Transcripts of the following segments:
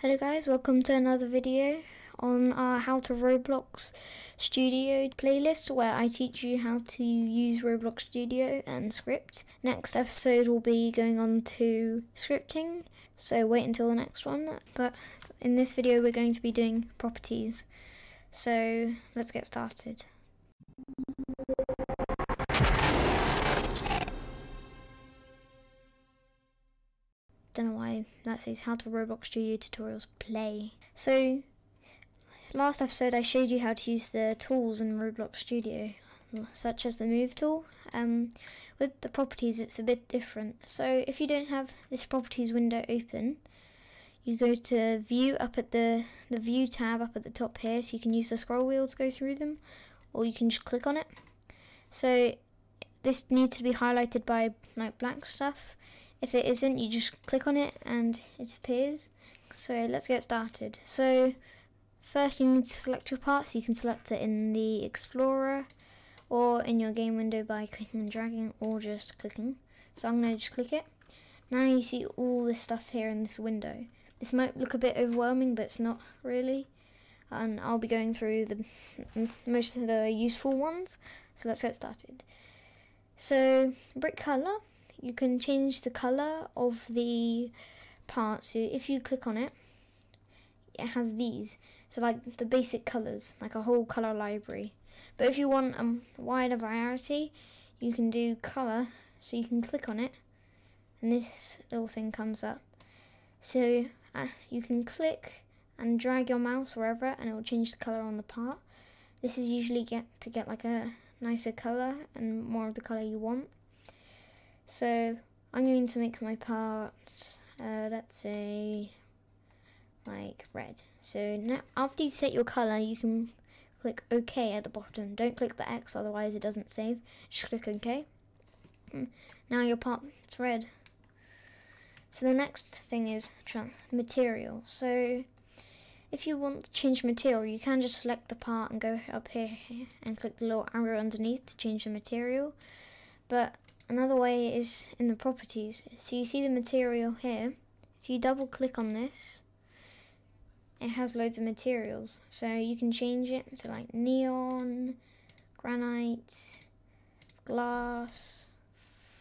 Hello guys, welcome to another video on our How to Roblox Studio playlist, where I teach you how to use Roblox Studio and script. Next episode will be going on to scripting, so wait until the next one. But in this video we're going to be doing properties, so let's get started. Don't know why that says How to Roblox Studio Tutorials Play. So last episode I showed you how to use the tools in Roblox Studio, such as the move tool. With the properties it's a bit different. So if you don't have this properties window open, you go to view up at the view tab up at the top here, so you can use the scroll wheel to go through them, or you can just click on it. So this needs to be highlighted by like black stuff. If it isn't, you just click on it and it appears. So let's get started. So first you need to select your part, so you can select it in the Explorer or in your game window by clicking and dragging, or just clicking. So I'm going to just click it. Now you see all this stuff here in this window. This might look a bit overwhelming, but it's not really. And I'll be going through the most of the useful ones. So let's get started. So brick color. You can change the colour of the part. So if you click on it, it has these. So like the basic colours, like a whole colour library. But if you want a wider variety, you can do colour. So you can click on it and this little thing comes up. So you can click and drag your mouse wherever and it will change the colour on the part. This is usually to get like a nicer colour and more of the colour you want. So I'm going to make my part, let's say, like red. So now, after you've set your colour, you can click OK at the bottom. Don't click the X, otherwise it doesn't save. Just click OK. Now your part's red. So the next thing is material. So if you want to change material, you can just select the part and go up here and click the little arrow underneath to change the material. But another way is in the properties. So you see the material here. If you double click on this, it has loads of materials. So you can change it to like neon, granite, glass,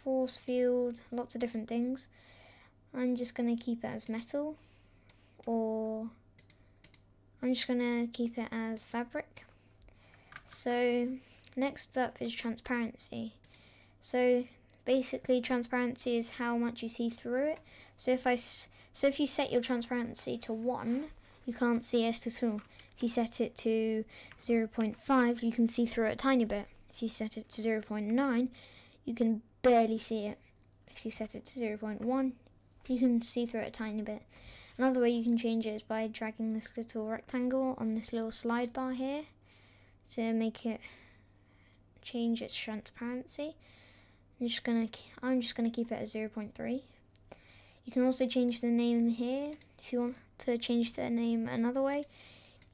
force field, lots of different things. I'm just going to keep it as metal, or I'm just going to keep it as fabric. So next up is transparency. So basically transparency is how much you see through it. So if you set your transparency to 1, you can't see it at all. If you set it to 0.5, you can see through it a tiny bit. If you set it to 0.9, you can barely see it. If you set it to 0.1, you can see through it a tiny bit. Another way you can change it is by dragging this little rectangle on this little slide bar here to make it change its transparency. I'm just gonna keep it at 0.3. You can also change the name here. If you want to change the name another way,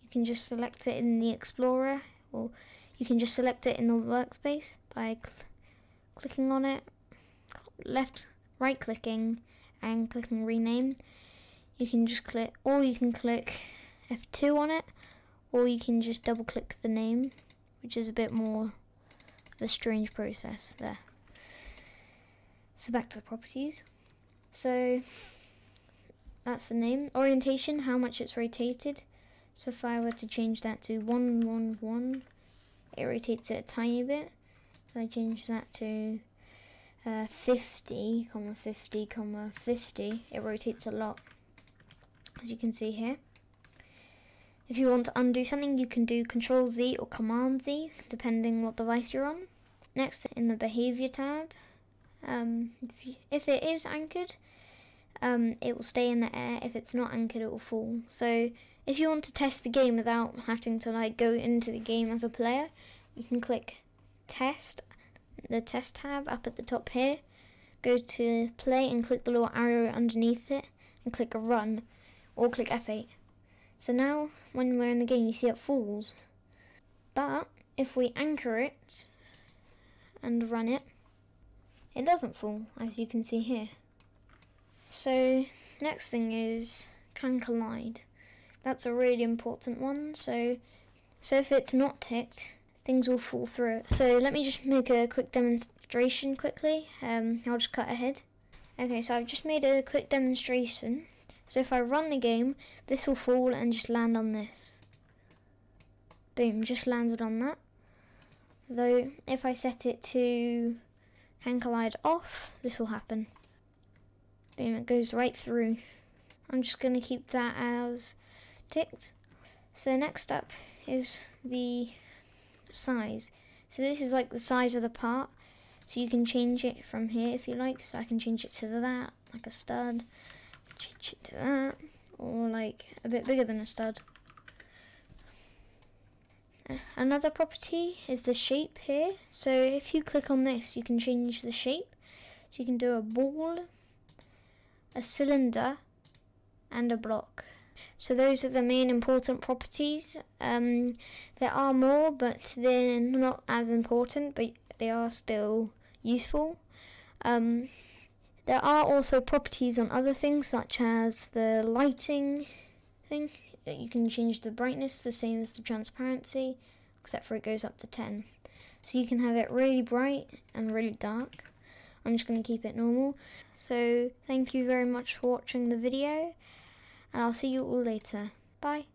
you can just select it in the Explorer, or you can just select it in the workspace by clicking on it, right clicking and clicking rename. You can just click, or you can click F2 on it, or you can just double click the name, which is a bit more of a strange process there. So back to the properties. So that's the name. Orientation, how much it's rotated. So if I were to change that to 111, it rotates it a tiny bit. If I change that to 50, 50, 50, it rotates a lot, as you can see here. If you want to undo something, you can do Control Z or Command Z, depending what device you're on. Next, in the behavior tab, if it is anchored, it will stay in the air. If it's not anchored, it will fall. So if you want to test the game without having to like go into the game as a player, you can click Test, the Test tab up at the top here, go to Play and click the little arrow underneath it and click Run, or click F8. So now when we're in the game, you see it falls. But if we anchor it and run it, it doesn't fall, as you can see here. So next thing is can collide. That's a really important one. So if it's not ticked, things will fall through it. So let me just make a quick demonstration quickly. I'll just cut ahead. Okay, so I've just made a quick demonstration. So if I run the game, this will fall and just land on this. Boom, just landed on that. Though if I set it to can collide off, this will happen. Boom, it goes right through. I'm just going to keep that as ticked. So next up is the size. So this is like the size of the part. So you can change it from here if you like. So I can change it to that, like a stud. Change it to that, or like a bit bigger than a stud. Another property is the shape here. So if you click on this, you can change the shape. So you can do a ball, a cylinder, and a block. So those are the main important properties. There are more, but they're not as important, but they are still useful. There are also properties on other things, such as the lighting thing. You can change the brightness the same as the transparency, except for it goes up to 10. So you can have it really bright and really dark. I'm just going to keep it normal. So thank you very much for watching the video, and I'll see you all later. Bye.